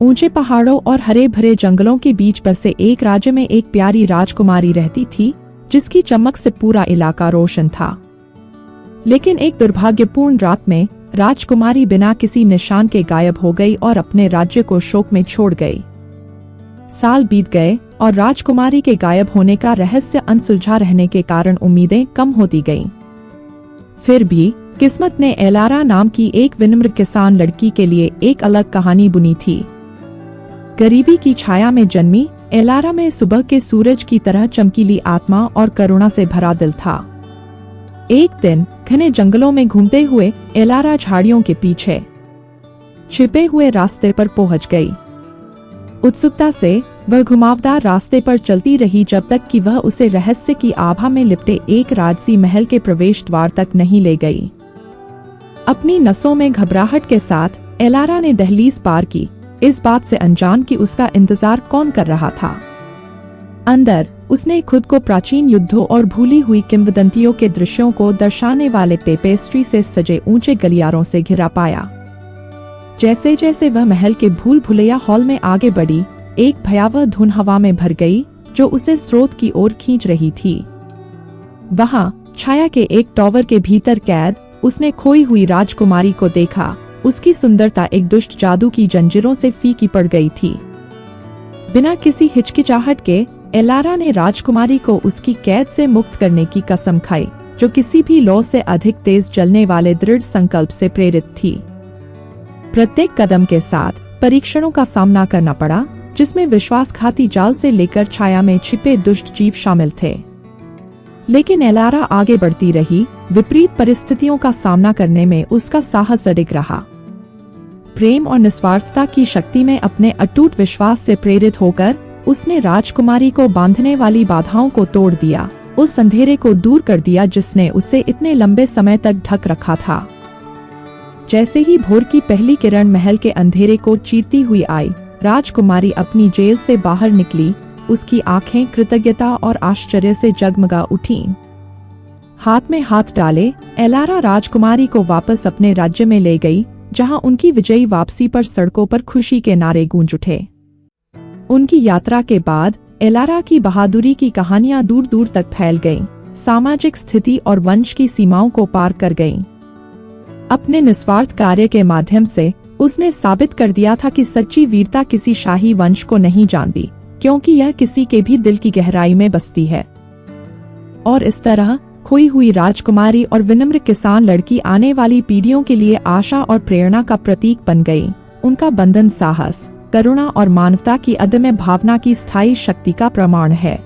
ऊंचे पहाड़ों और हरे भरे जंगलों के बीच बसे एक राज्य में एक प्यारी राजकुमारी रहती थी, जिसकी चमक से पूरा इलाका रोशन था। लेकिन एक दुर्भाग्यपूर्ण रात में राजकुमारी बिना किसी निशान के गायब हो गई और अपने राज्य को शोक में छोड़ गई। साल बीत गए और राजकुमारी के गायब होने का रहस्य अनसुलझा रहने के कारण उम्मीदें कम होती गईं। फिर भी किस्मत ने एलारा नाम की एक विनम्र किसान लड़की के लिए एक अलग कहानी बुनी थी। गरीबी की छाया में जन्मी एलारा में सुबह के सूरज की तरह चमकीली आत्मा और करुणा से भरा दिल था। एक दिन घने जंगलों में घूमते हुए एलारा झाड़ियों के पीछे छिपे हुए रास्ते पर पहुंच गई। उत्सुकता से वह घुमावदार रास्ते पर चलती रही जब तक कि वह उसे रहस्य की आभा में लिपटे एक राजसी महल के प्रवेश द्वार तक नहीं ले गई। अपनी नसों में घबराहट के साथ एलारा ने दहलीज पार की, इस बात से अनजान कि उसका इंतजार कौन कर रहा था। अंदर उसने खुद को प्राचीन युद्धों और भूली हुई किंवदंतियों के दृश्यों को दर्शाने वाले टेपेस्ट्री से सजे ऊंचे गलियारों से घिरा पाया। जैसे जैसे वह महल के भूल भुलैया हॉल में आगे बढ़ी, एक भयावह धुन हवा में भर गई जो उसे स्रोत की ओर खींच रही थी। वहां छाया के एक टॉवर के भीतर कैद उसने खोई हुई राजकुमारी को देखा। उसकी सुंदरता एक दुष्ट जादू की जंजीरों से फीकी पड़ गई थी। बिना किसी हिचकिचाहट के एलारा ने राजकुमारी को उसकी कैद से मुक्त करने की कसम खाई, जो किसी भी लौ से अधिक तेज जलने वाले दृढ़ संकल्प से प्रेरित थी। प्रत्येक कदम के साथ परीक्षणों का सामना करना पड़ा, जिसमें विश्वासघाती जाल से लेकर छाया में छिपे दुष्ट जीव शामिल थे। लेकिन एलारा आगे बढ़ती रही। विपरीत परिस्थितियों का सामना करने में उसका साहस अडिग रहा। प्रेम और निस्वार्थता की शक्ति में अपने अटूट विश्वास से प्रेरित होकर उसने राजकुमारी को बांधने वाली बाधाओं को तोड़ दिया, उस अंधेरे को दूर कर दिया जिसने उसे इतने लंबे समय तक ढक रखा था। जैसे ही भोर की पहली किरण महल के अंधेरे को चीरती हुई आई, राजकुमारी अपनी जेल से बाहर निकली। उसकी आंखें कृतज्ञता और आश्चर्य से जगमगा उठीं। हाथ में हाथ डाले एलारा राजकुमारी को वापस अपने राज्य में ले गई, जहां उनकी विजयी वापसी पर सड़कों पर खुशी के नारे गूंज उठे। उनकी यात्रा के बाद एलारा की बहादुरी की कहानियां दूर दूर तक फैल गईं, सामाजिक स्थिति और वंश की सीमाओं को पार कर गईं। अपने निस्वार्थ कार्य के माध्यम से उसने साबित कर दिया था कि सच्ची वीरता किसी शाही वंश को नहीं जानती, क्योंकि यह किसी के भी दिल की गहराई में बसती है। और इस तरह खोई हुई राजकुमारी और विनम्र किसान लड़की आने वाली पीढ़ियों के लिए आशा और प्रेरणा का प्रतीक बन गई। उनका बंधन साहस, करुणा और मानवता की अदम्य भावना की स्थायी शक्ति का प्रमाण है।